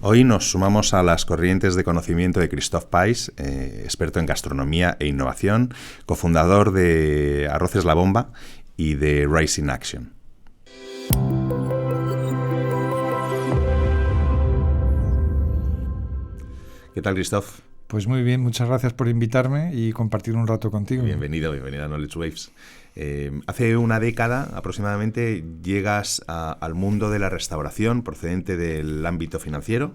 Hoy nos sumamos a las corrientes de conocimiento de Christophe Pais, experto en gastronomía e innovación, cofundador de Arroces La Bomba y de Rising Action. ¿Qué tal, Christophe? Pues muy bien, muchas gracias por invitarme y compartir un rato contigo. Bienvenido a Knowledge Waves. Hace una década aproximadamente llegas al mundo de la restauración procedente del ámbito financiero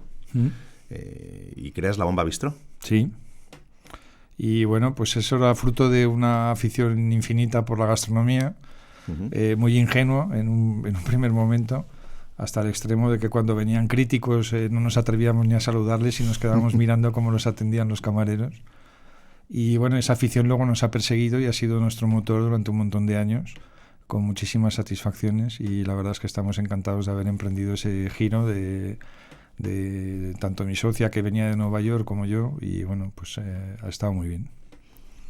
y creas La Bomba Bistro. Sí. Y bueno, pues eso era fruto de una afición infinita por la gastronomía, muy ingenuo en un primer momento, hasta el extremo de que cuando venían críticos no nos atrevíamos ni a saludarles y nos quedábamos mirando cómo los atendían los camareros. Y bueno, esa afición luego nos ha perseguido y ha sido nuestro motor durante un montón de años, con muchísimas satisfacciones, y la verdad es que estamos encantados de haber emprendido ese giro de tanto mi socia, que venía de Nueva York, como yo, y bueno, pues ha estado muy bien.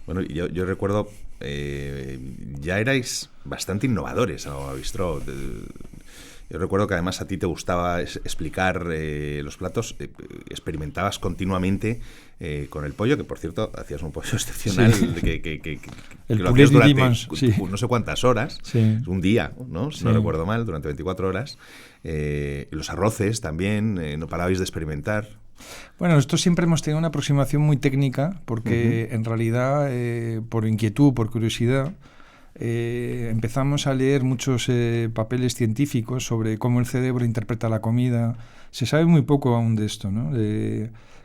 Bueno, yo recuerdo, ya erais bastante innovadores a La Bomba Bistro. Yo recuerdo que además a ti te gustaba explicar los platos, experimentabas continuamente con el pollo, que por cierto hacías un pollo excepcional, sí. que el lo hacías durante sí. no sé cuántas horas, sí. un día, ¿no? Si no recuerdo mal, durante 24 horas. Los arroces también, no parabais de experimentar. Bueno, nosotros siempre hemos tenido una aproximación muy técnica, porque en realidad, por inquietud, por curiosidad, empezamos a leer muchos papeles científicos sobre cómo el cerebro interpreta la comida. Se sabe muy poco aún de esto, ¿no?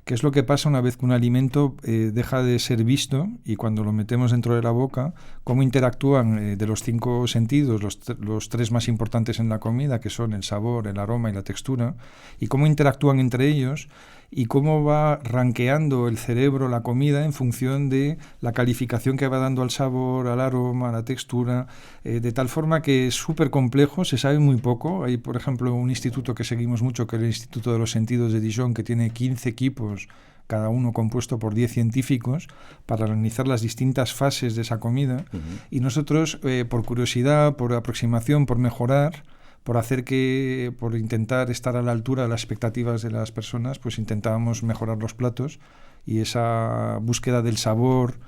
¿Qué es lo que pasa una vez que un alimento deja de ser visto y cuando lo metemos dentro de la boca? ¿Cómo interactúan de los 5 sentidos, los 3 más importantes en la comida, que son el sabor, el aroma y la textura? ¿Y cómo interactúan entre ellos? Y cómo va rankeando el cerebro la comida en función de la calificación que va dando al sabor, al aroma, a la textura, de tal forma que es súper complejo, se sabe muy poco. Hay, por ejemplo, un instituto que seguimos mucho, que es el Instituto de los Sentidos de Dijon, que tiene 15 equipos, cada uno compuesto por 10 científicos, para analizar las distintas fases de esa comida. Y nosotros, por curiosidad, por aproximación, por mejorar, por intentar estar a la altura de las expectativas de las personas, pues intentábamos mejorar los platos, y esa búsqueda del sabor,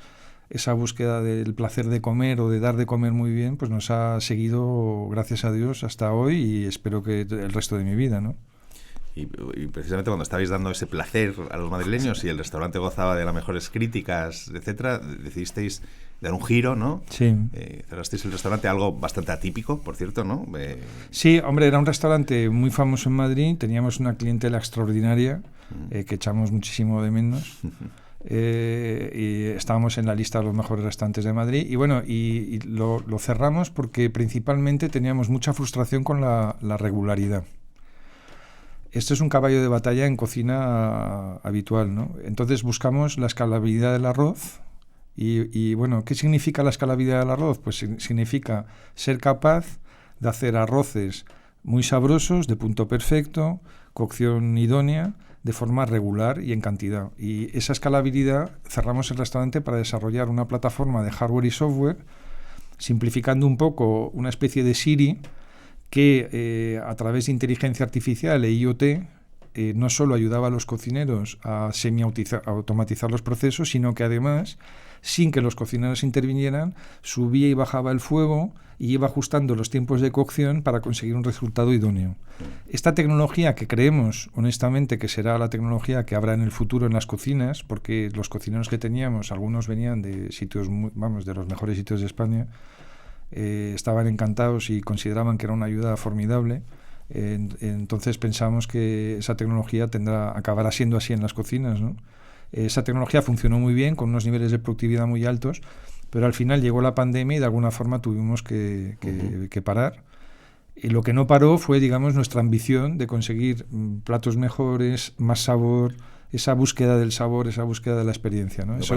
esa búsqueda del placer de comer o de dar de comer muy bien, pues nos ha seguido, gracias a Dios, hasta hoy, y espero que el resto de mi vida, ¿no? Y precisamente cuando estabais dando ese placer a los madrileños y el restaurante gozaba de las mejores críticas, etcétera, decidisteis dar un giro, ¿no? Sí. Cerrasteis el restaurante, algo bastante atípico, por cierto, ¿no? Sí, hombre, era un restaurante muy famoso en Madrid, teníamos una clientela extraordinaria, que echamos muchísimo de menos. Y estábamos en la lista de los mejores restaurantes de Madrid, y bueno, y lo cerramos porque principalmente teníamos mucha frustración con la regularidad. Esto es un caballo de batalla en cocina habitual, ¿no? Entonces buscamos la escalabilidad del arroz. Y bueno, ¿qué significa la escalabilidad del arroz? Pues significa ser capaz de hacer arroces muy sabrosos, de punto perfecto, cocción idónea, de forma regular y en cantidad. Y esa escalabilidad, cerramos el restaurante para desarrollar una plataforma de hardware y software, simplificando un poco, una especie de Siri, que a través de inteligencia artificial e IoT no solo ayudaba a los cocineros a semi-automatizar los procesos, sino que además, sin que los cocineros intervinieran, subía y bajaba el fuego y iba ajustando los tiempos de cocción para conseguir un resultado idóneo. Esta tecnología, que creemos honestamente que será la tecnología que habrá en el futuro en las cocinas, porque los cocineros que teníamos, algunos venían de sitios, de los mejores sitios de España, estaban encantados y consideraban que era una ayuda formidable. Entonces pensamos que esa tecnología acabará siendo así en las cocinas, ¿no? Esa tecnología funcionó muy bien, con unos niveles de productividad muy altos, pero al final llegó la pandemia y de alguna forma tuvimos que parar. Y lo que no paró fue, digamos, nuestra ambición de conseguir platos mejores, más sabor, esa búsqueda del sabor, esa búsqueda de la experiencia, ¿no? Eso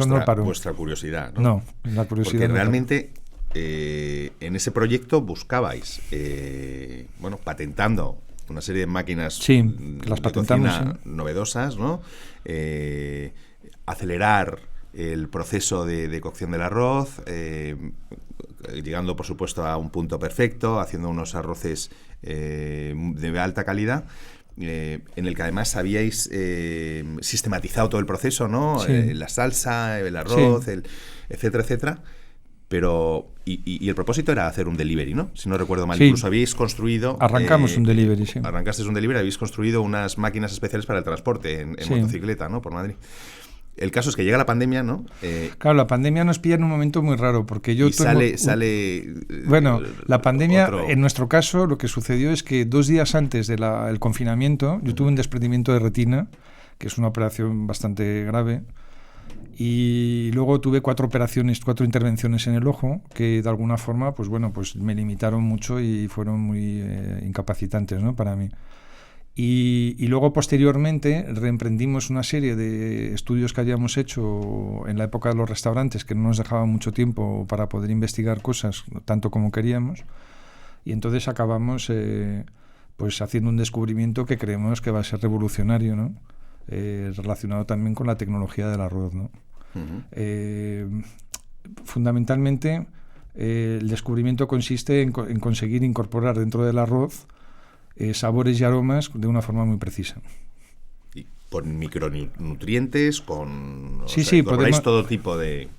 no paró. Vuestra curiosidad, ¿no? No, la curiosidad. Porque no realmente en ese proyecto buscabais, patentando una serie de máquinas las patentamos, novedosas, ¿no? Acelerar el proceso de cocción del arroz, llegando por supuesto a un punto perfecto, haciendo unos arroces de alta calidad, en el que además habíais sistematizado todo el proceso, ¿no? Sí. La salsa, el arroz, Sí. etcétera, etcétera. Pero, y el propósito era hacer un delivery, ¿no? Si no recuerdo mal. Sí. Incluso habéis construido... Arrancamos un delivery, sí. Arrancasteis un delivery, habéis construido unas máquinas especiales para el transporte en Sí. motocicleta, ¿no? Por Madrid. El caso es que llega la pandemia, ¿no? Claro, la pandemia nos pilla en un momento muy raro, porque yo... Y sale... Bueno, la pandemia, otro... en nuestro caso, lo que sucedió es que 2 días antes del confinamiento, yo tuve un desprendimiento de retina, que es una operación bastante grave, y luego tuve 4 intervenciones en el ojo, que de alguna forma, pues bueno, pues me limitaron mucho y fueron muy incapacitantes, ¿no?, para mí. Y luego posteriormente reemprendimos una serie de estudios que habíamos hecho en la época de los restaurantes, que no nos dejaban mucho tiempo para poder investigar cosas tanto como queríamos, y entonces acabamos pues haciendo un descubrimiento que creemos que va a ser revolucionario, ¿no? Relacionado también con la tecnología del arroz, ¿no? Uh-huh. Fundamentalmente el descubrimiento consiste en conseguir incorporar dentro del arroz sabores y aromas de una forma muy precisa. Y con micronutrientes, Sí, podemos todo tipo de...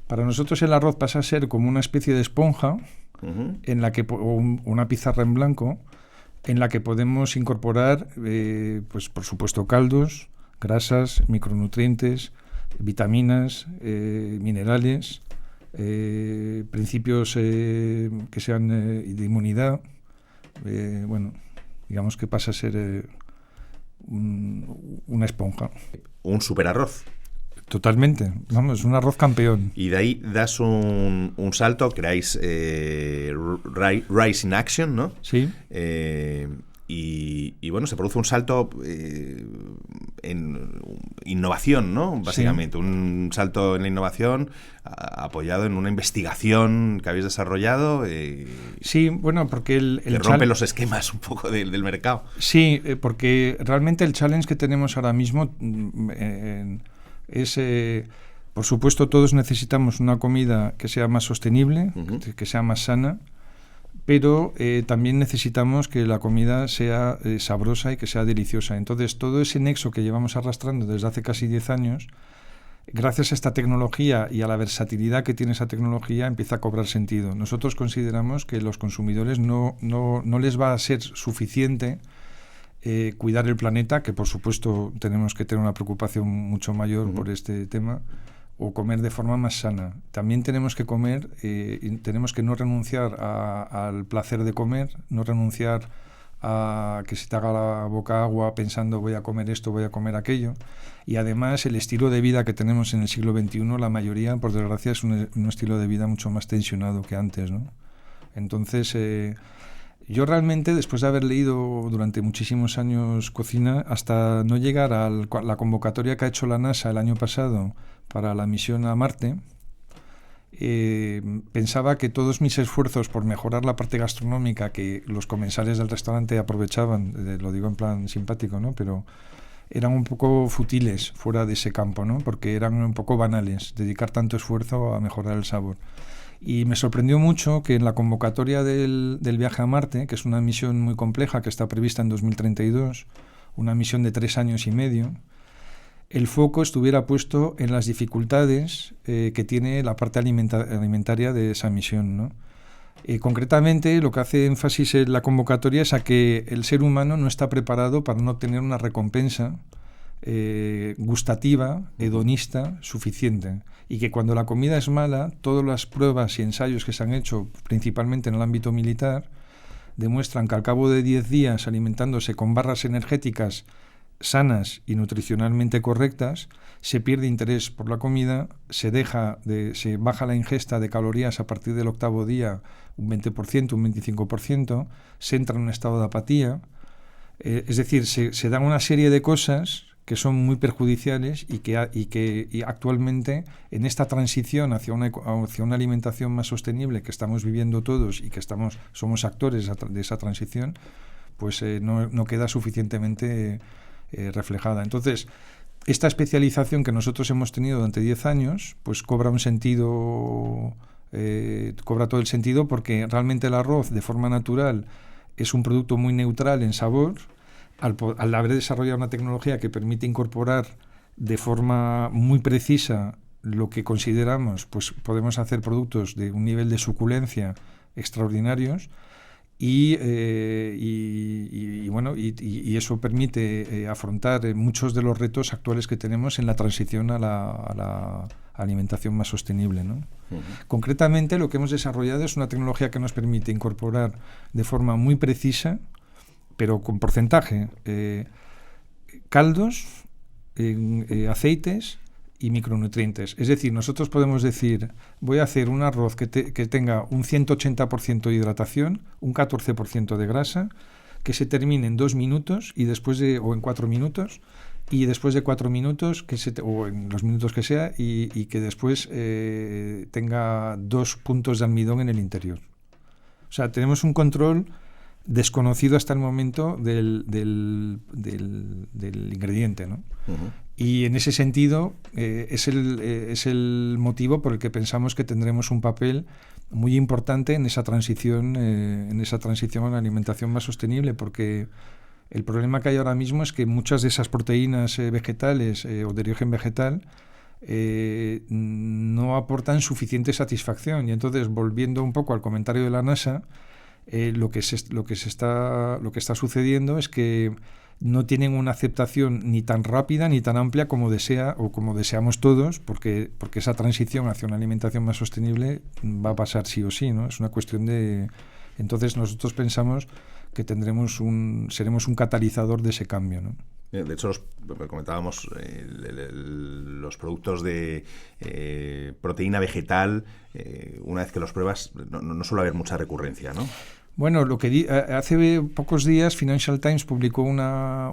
Para nosotros el arroz pasa a ser como una especie de esponja, uh-huh, en la que, o una pizarra en blanco, en la que podemos incorporar, pues por supuesto, caldos, grasas, micronutrientes, vitaminas, minerales, principios que sean de inmunidad. Bueno, digamos que pasa a ser una esponja. Un super arroz. Totalmente, vamos, un arroz campeón. Y de ahí das un salto, creáis Rice in Action, ¿no? Sí. Y bueno, se produce un salto en innovación, ¿no? Básicamente, sí, un salto en la innovación apoyado en una investigación que habéis desarrollado. Sí, bueno, porque que rompe los esquemas un poco del mercado. Sí, porque realmente el challenge que tenemos ahora mismo es, por supuesto, todos necesitamos una comida que sea más sostenible, uh-huh, que sea más sana, pero también necesitamos que la comida sea sabrosa y que sea deliciosa. Entonces, todo ese nexo que llevamos arrastrando desde hace casi 10 años, gracias a esta tecnología y a la versatilidad que tiene esa tecnología, empieza a cobrar sentido. Nosotros consideramos que los consumidores no les va a ser suficiente cuidar el planeta, que por supuesto tenemos que tener una preocupación mucho mayor, uh-huh, por este tema, o comer de forma más sana. También tenemos que comer, tenemos que no renunciar al placer de comer, no renunciar a que se te haga la boca agua pensando voy a comer esto, voy a comer aquello. Y además el estilo de vida que tenemos en el siglo XXI, la mayoría, por desgracia, es un estilo de vida mucho más tensionado que antes, ¿no? Entonces, yo realmente, después de haber leído durante muchísimos años cocina, hasta no llegar a la convocatoria que ha hecho la NASA el año pasado para la misión a Marte, pensaba que todos mis esfuerzos por mejorar la parte gastronómica, que los comensales del restaurante aprovechaban, lo digo en plan simpático, ¿no?, pero eran un poco futiles fuera de ese campo, ¿no?, porque eran un poco banales, dedicar tanto esfuerzo a mejorar el sabor. Y me sorprendió mucho que en la convocatoria del viaje a Marte, que es una misión muy compleja que está prevista en 2032, una misión de 3 años y medio, el foco estuviera puesto en las dificultades que tiene la parte alimentaria de esa misión, ¿no? Concretamente, lo que hace énfasis en la convocatoria es a que el ser humano no está preparado para no tener una recompensa gustativa, hedonista, suficiente. Y que cuando la comida es mala, todas las pruebas y ensayos que se han hecho, principalmente en el ámbito militar, demuestran que al cabo de 10 días alimentándose con barras energéticas sanas y nutricionalmente correctas, se pierde interés por la comida, se baja la ingesta de calorías a partir del 8º día un 20%, un 25%, se entra en un estado de apatía, es decir, se dan una serie de cosas que son muy perjudiciales y que actualmente en esta transición hacia una alimentación más sostenible que estamos viviendo todos y que somos actores de esa transición, pues no queda suficientemente reflejada. Entonces, esta especialización que nosotros hemos tenido durante 10 años, pues cobra todo el sentido, porque realmente el arroz, de forma natural, es un producto muy neutral en sabor. al haber desarrollado una tecnología que permite incorporar de forma muy precisa lo que consideramos, pues podemos hacer productos de un nivel de suculencia extraordinarios y eso permite afrontar muchos de los retos actuales que tenemos en la transición a la alimentación más sostenible, ¿no? Uh-huh. Concretamente, lo que hemos desarrollado es una tecnología que nos permite incorporar de forma muy precisa, pero con porcentaje, caldos, aceites y micronutrientes. Es decir, nosotros podemos decir, voy a hacer un arroz que tenga un 180% de hidratación, un 14% de grasa, que se termine en 2 minutos o en 4 minutos, y después de 4 minutos, o en los minutos que sea, y que después tenga 2 puntos de almidón en el interior. O sea, tenemos un control desconocido hasta el momento del ingrediente, ¿no? Uh-huh. Y en ese sentido es el motivo por el que pensamos que tendremos un papel muy importante en esa transición a la alimentación más sostenible, porque el problema que hay ahora mismo es que muchas de esas proteínas vegetales o de origen vegetal no aportan suficiente satisfacción. Y entonces, volviendo un poco al comentario de la NASA, lo que está sucediendo es que no tienen una aceptación ni tan rápida ni tan amplia como deseamos todos, porque esa transición hacia una alimentación más sostenible va a pasar sí o sí, ¿no? Es una cuestión de... Entonces nosotros pensamos que seremos un catalizador de ese cambio, ¿no? De hecho, comentábamos los productos de proteína vegetal, una vez que los pruebas, no suele haber mucha recurrencia, ¿no? Bueno, hace pocos días Financial Times publicó una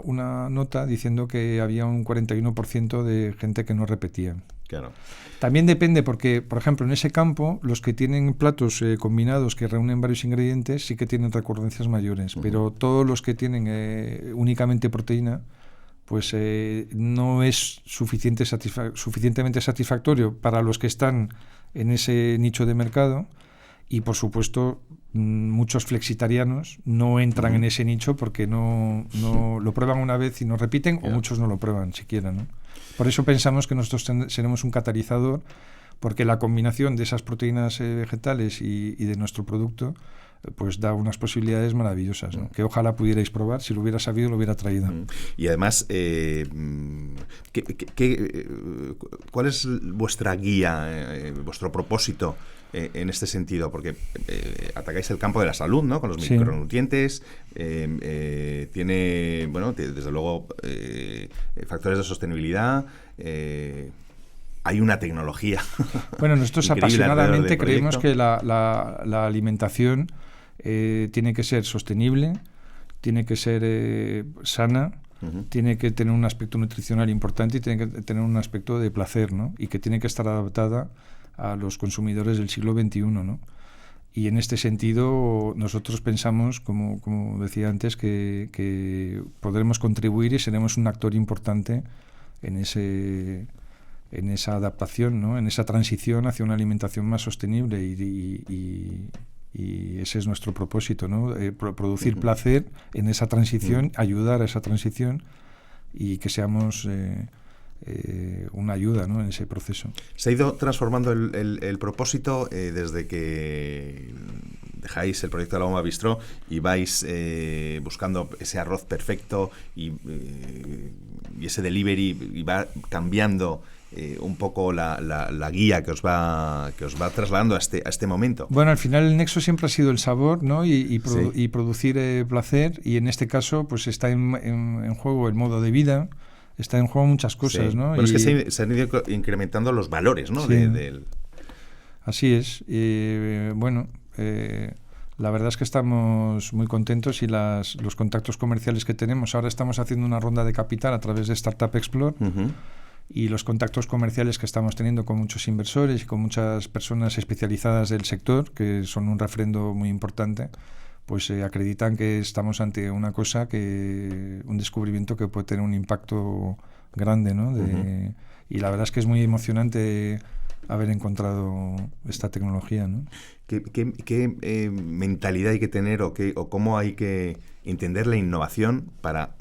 nota diciendo que había un 41% de gente que no repetía. Claro. También depende porque, por ejemplo, en ese campo, los que tienen platos combinados que reúnen varios ingredientes sí que tienen recurrencias mayores, uh-huh. Pero todos los que tienen únicamente proteína, pues no es suficientemente satisfactorio para los que están en ese nicho de mercado. Y, por supuesto, muchos flexitarianos no entran en ese nicho porque no lo prueban una vez y no repiten, o muchos no lo prueban siquiera, ¿no? Por eso pensamos que nosotros seremos un catalizador, porque la combinación de esas proteínas vegetales y de nuestro producto pues da unas posibilidades maravillosas, ¿no? Que ojalá pudierais probar. Si lo hubiera sabido, lo hubiera traído. Y además, ¿cuál es vuestra guía, vuestro propósito en este sentido? Porque atacáis el campo de la salud, ¿no? Con los micronutrientes, tiene, bueno, desde luego, factores de sostenibilidad. Hay una tecnología. Bueno, nosotros apasionadamente creemos que la alimentación tiene que ser sostenible, tiene que ser sana, uh-huh. Tiene que tener un aspecto nutricional importante y tiene que tener un aspecto de placer, ¿no? Y que tiene que estar adaptada a los consumidores del siglo XXI, ¿no? Y en este sentido nosotros pensamos, como decía antes, que podremos contribuir y seremos un actor importante en esa adaptación, ¿no? En esa transición hacia una alimentación más sostenible y ese es nuestro propósito, ¿no? Producir uh-huh. placer en esa transición, uh-huh. ayudar a esa transición y que seamos una ayuda, ¿no? En ese proceso. ¿Se ha ido transformando el propósito desde que dejáis el proyecto de la Bomba Bistró y vais buscando ese arroz perfecto y ese delivery, y va cambiando un poco la guía que os va trasladando a este momento? Bueno, al final el nexo siempre ha sido el sabor, ¿no? Y producir placer, y en este caso pues está en juego el modo de vida, está en juego muchas cosas, ¿no? Bueno, es que se han ido incrementando los valores, ¿no? Sí. Así es. La verdad es que estamos muy contentos y los contactos comerciales que tenemos. Ahora estamos haciendo una ronda de capital a través de Startup Explore, uh-huh. Y los contactos comerciales que estamos teniendo con muchos inversores y con muchas personas especializadas del sector, que son un refrendo muy importante, pues acreditan que estamos ante una cosa, un descubrimiento que puede tener un impacto grande, ¿no? Uh-huh. Y la verdad es que es muy emocionante haber encontrado esta tecnología, ¿no? ¿Qué mentalidad hay que tener o cómo hay que entender la innovación para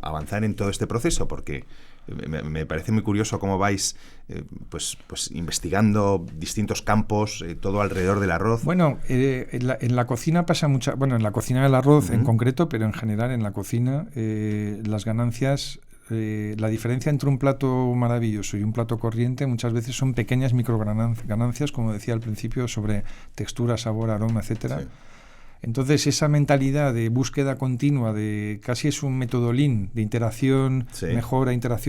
avanzar en todo este proceso, porque me parece muy curioso cómo vais pues investigando distintos campos, todo alrededor del arroz. Bueno, en la cocina pasa mucha... Bueno, en la cocina del arroz en concreto, pero en general en la cocina las ganancias... la diferencia entre un plato maravilloso y un plato corriente muchas veces son pequeñas microganancias, como decía al principio, sobre textura, sabor, aroma, etcétera. Sí. Entonces, esa mentalidad de búsqueda continua, de casi es un método Lean, de interacción, sí,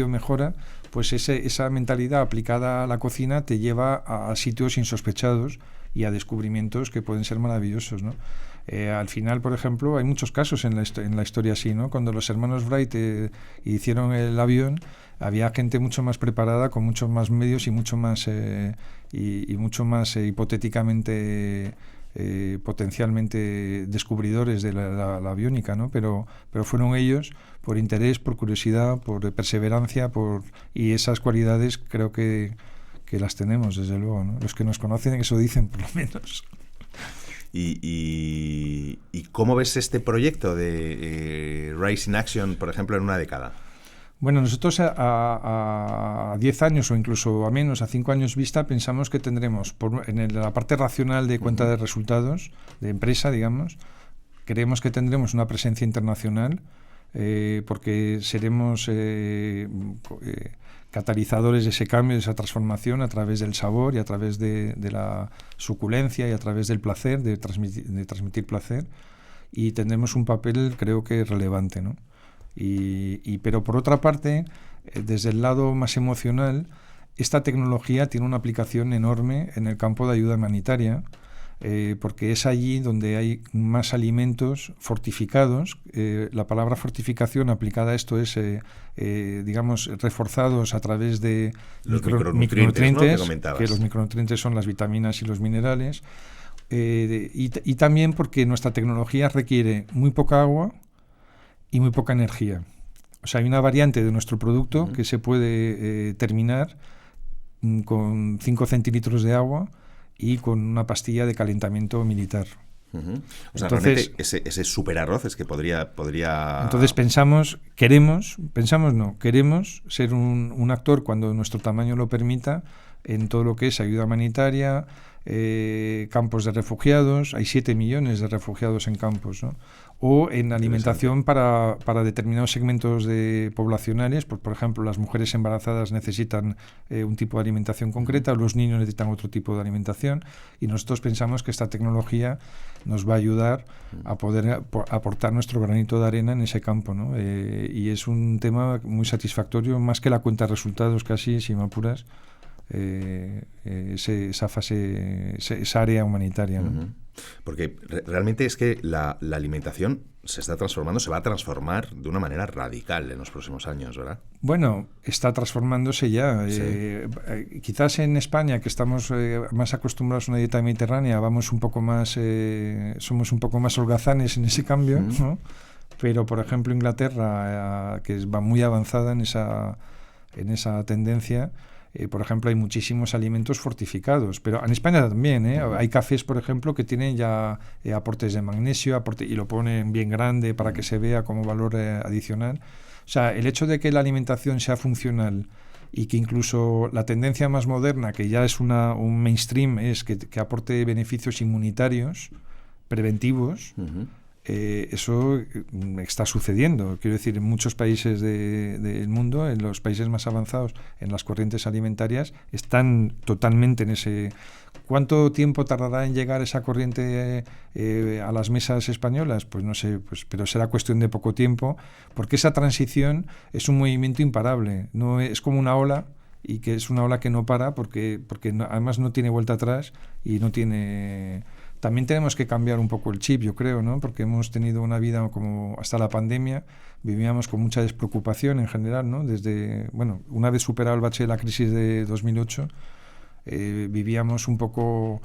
mejora, pues esa mentalidad aplicada a la cocina te lleva a sitios insospechados y a descubrimientos que pueden ser maravillosos, ¿no? Al final, por ejemplo, hay muchos casos en la historia así, ¿no? Cuando los hermanos Wright hicieron el avión, había gente mucho más preparada, con muchos más medios y mucho más hipotéticamente potencialmente descubridores de la aviónica, ¿no? Pero fueron ellos por interés, por curiosidad, por perseverancia, y esas cualidades creo que las tenemos, desde luego, ¿no? Los que nos conocen eso dicen, por lo menos. ¿Y cómo ves este proyecto de Rice in Action, por ejemplo, en una década? Bueno, nosotros a 10 años o incluso a menos, a 5 años vista, pensamos que tendremos, en la parte racional de cuenta de resultados, de empresa, digamos, creemos que tendremos una presencia internacional, porque seremos catalizadores de ese cambio, de esa transformación a través del sabor y a través de la suculencia y a través del placer, de transmitir placer, y tendremos un papel, creo que relevante, ¿no? Pero por otra parte, desde el lado más emocional, esta tecnología tiene una aplicación enorme en el campo de ayuda humanitaria, porque es allí donde hay más alimentos fortificados. La palabra fortificación aplicada a esto es, digamos, reforzados a través de los micronutrientes, ¿no? Que los micronutrientes son las vitaminas y los minerales, y también porque nuestra tecnología requiere muy poca agua y muy poca energía. O sea, hay una variante de nuestro producto que se puede terminar con 5 centilitros de agua y con una pastilla de calentamiento militar. O sea, entonces, realmente ese super arroz es que podría... Entonces queremos ser un actor, cuando nuestro tamaño lo permita, en todo lo que es ayuda humanitaria, campos de refugiados. Hay 7 millones de refugiados en campos, ¿no? O en alimentación para determinados segmentos poblacionales. Por ejemplo, las mujeres embarazadas necesitan un tipo de alimentación concreta, los niños necesitan otro tipo de alimentación, y nosotros pensamos que esta tecnología nos va a ayudar a poder aportar nuestro granito de arena en ese campo, ¿no? Y es un tema muy satisfactorio, más que la cuenta de resultados, casi, si me apuras, esa fase, esa área humanitaria, ¿no? Porque realmente es que la alimentación se está transformando, se va a transformar de una manera radical en los próximos años, ¿verdad? Bueno, está transformándose ya. Sí. Quizás en España, que estamos más acostumbrados a una dieta mediterránea, somos un poco más holgazanes en ese cambio, ¿no? Pero, por ejemplo, Inglaterra, que va muy avanzada en esa tendencia. Por ejemplo, hay muchísimos alimentos fortificados, pero en España también, hay cafés, por ejemplo, que tienen ya aportes de magnesio, y lo ponen bien grande para que se vea como valor adicional. O sea, el hecho de que la alimentación sea funcional y que incluso la tendencia más moderna, que ya es un mainstream, es que aporte beneficios inmunitarios, preventivos, eso está sucediendo. Quiero decir, en muchos países del mundo, en los países más avanzados, en las corrientes alimentarias, están totalmente en ese... ¿Cuánto tiempo tardará en llegar esa corriente a las mesas españolas? Pues no sé, pero será cuestión de poco tiempo, porque esa transición es un movimiento imparable. No es como una ola, y que es una ola que no para, porque además no tiene vuelta atrás y no tiene... También tenemos que cambiar un poco el chip, yo creo, ¿no? Porque hemos tenido una vida como hasta la pandemia, vivíamos con mucha despreocupación en general, ¿no? Una vez superado el bache de la crisis de 2008, vivíamos un poco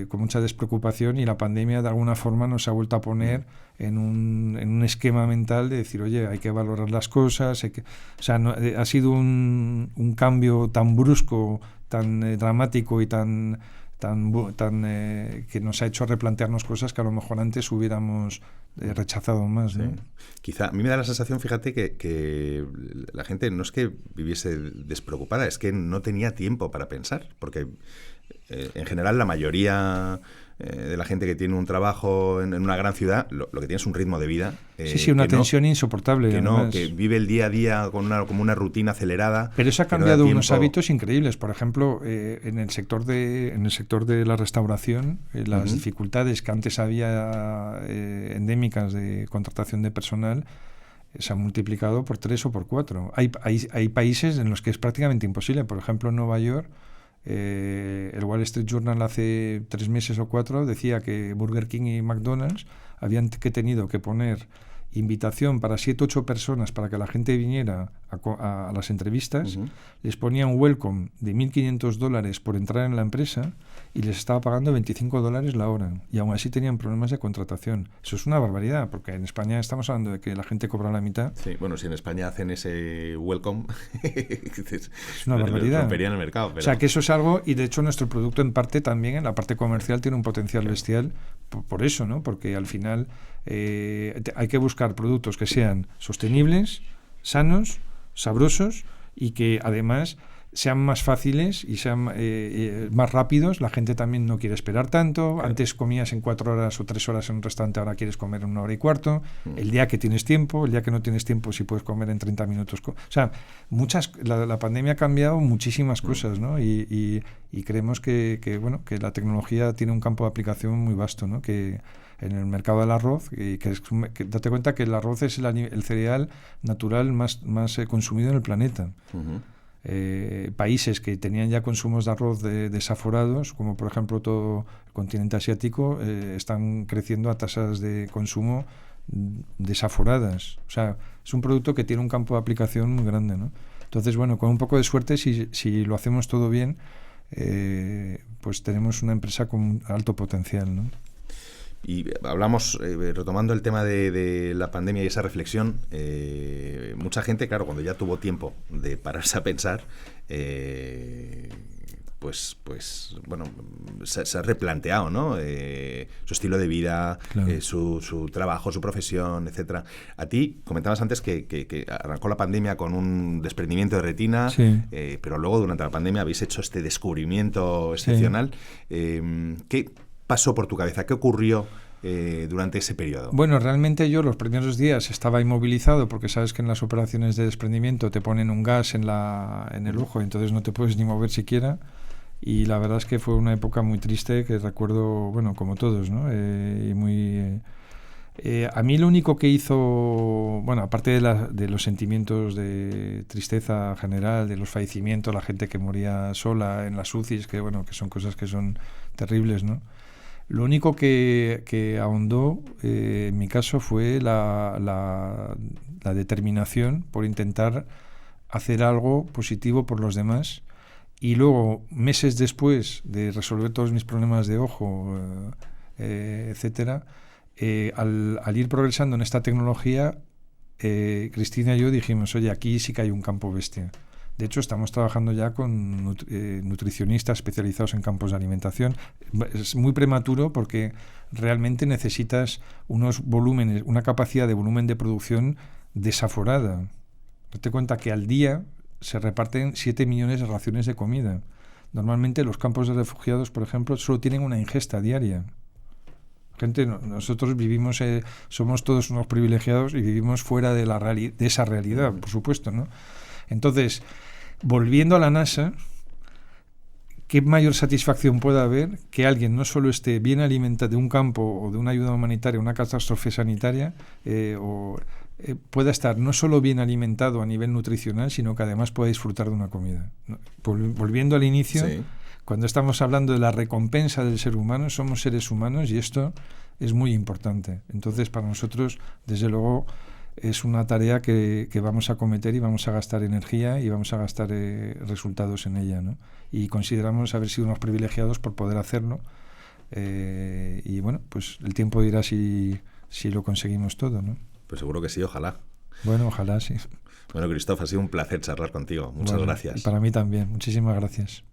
con mucha despreocupación, y la pandemia de alguna forma nos ha vuelto a poner en un esquema mental de decir, oye, hay que valorar las cosas. Ha sido un cambio tan brusco, tan dramático y tan que nos ha hecho replantearnos cosas que a lo mejor antes hubiéramos rechazado más, ¿no? Sí. Quizá a mí me da la sensación, fíjate, que la gente no es que viviese despreocupada, es que no tenía tiempo para pensar, porque en general la mayoría de la gente que tiene un trabajo en una gran ciudad, lo que tiene es un ritmo de vida. Sí, una tensión insoportable. Que vive el día a día como una rutina acelerada. Pero eso ha cambiado unos hábitos increíbles. Por ejemplo, en el sector de la restauración, las dificultades que antes había endémicas de contratación de personal se han multiplicado por 3 o por 4. Hay países en los que es prácticamente imposible. Por ejemplo, en Nueva York, el Wall Street Journal hace 3 meses o 4 decía que Burger King y McDonald's habían tenido que poner invitación para 7 o 8 personas para que la gente viniera a las entrevistas. Les ponían un welcome de $1.500 por entrar en la empresa y les estaba pagando $25 la hora, y aún así tenían problemas de contratación. Eso es una barbaridad, porque en España estamos hablando de que la gente cobra la mitad. Sí, bueno, si en España hacen ese welcome es una barbaridad. Romperían el mercado, pero... O sea, que eso es algo, y de hecho nuestro producto en parte también, en la parte comercial, tiene un potencial bestial por eso, ¿no? Porque al final hay que buscar productos que sean sostenibles, sanos, sabrosos, y que además sean más fáciles y sean más rápidos. La gente también no quiere esperar tanto. Claro. Antes comías en 4 horas o 3 horas en un restaurante, ahora quieres comer en 1 hora y cuarto. El día que tienes tiempo, el día que no tienes tiempo, si puedes comer en 30 minutos. O sea, la pandemia ha cambiado muchísimas cosas, ¿no? Y creemos que la tecnología tiene un campo de aplicación muy vasto, ¿no? Que en el mercado del arroz, que date cuenta que el arroz es el cereal natural más consumido en el planeta. Países que tenían ya consumos de arroz desaforados, como por ejemplo todo el continente asiático, están creciendo a tasas de consumo desaforadas. O sea, es un producto que tiene un campo de aplicación muy grande, ¿no? Entonces, bueno, con un poco de suerte, si lo hacemos todo bien, pues tenemos una empresa con alto potencial, ¿no? Y hablamos, retomando el tema de la pandemia y esa reflexión, mucha gente, claro, cuando ya tuvo tiempo de pararse a pensar, pues bueno, se ha replanteado, ¿no? Su estilo de vida, claro. Su trabajo, su profesión, etcétera. A ti, comentabas antes que arrancó la pandemia con un desprendimiento de retina, sí. Pero luego durante la pandemia habéis hecho este descubrimiento excepcional. Sí. ¿Qué pasó por tu cabeza? ¿Qué ocurrió durante ese periodo? Bueno, realmente yo los primeros días estaba inmovilizado, porque sabes que en las operaciones de desprendimiento te ponen un gas en el ojo, entonces no te puedes ni mover siquiera. Y la verdad es que fue una época muy triste que recuerdo, bueno, como todos, ¿no? Y muy... a mí lo único que hizo, bueno, aparte de los sentimientos de tristeza general, de los fallecimientos, la gente que moría sola en las UCIs, que bueno, que son cosas que son terribles, ¿no? Lo único que ahondó en mi caso fue la determinación por intentar hacer algo positivo por los demás. Y luego, meses después de resolver todos mis problemas de ojo, etcétera, al ir progresando en esta tecnología, Cristina y yo dijimos, oye, aquí sí que hay un campo bestia. De hecho, estamos trabajando ya con nutricionistas especializados en campos de alimentación. Es muy prematuro porque realmente necesitas unos volúmenes, una capacidad de volumen de producción desaforada. Date cuenta que al día se reparten 7 millones de raciones de comida. Normalmente los campos de refugiados, por ejemplo, solo tienen una ingesta diaria. Nosotros vivimos, somos todos unos privilegiados y vivimos fuera de esa realidad, por supuesto, ¿no? Entonces, volviendo a la NASA, ¿qué mayor satisfacción puede haber que alguien no solo esté bien alimentado de un campo o de una ayuda humanitaria, una catástrofe sanitaria, pueda estar no solo bien alimentado a nivel nutricional, sino que además pueda disfrutar de una comida? Volviendo al inicio, sí. Cuando estamos hablando de la recompensa del ser humano, somos seres humanos y esto es muy importante. Entonces, para nosotros, desde luego, es una tarea que vamos a cometer y vamos a gastar energía y vamos a gastar resultados en ella, ¿no? Y consideramos haber sido unos privilegiados por poder hacerlo. Y bueno, pues el tiempo dirá si lo conseguimos todo, ¿no? Pues seguro que sí, ojalá. Bueno, ojalá, sí. Bueno, Christoph, ha sido un placer charlar contigo. Muchas gracias. Para mí también. Muchísimas gracias.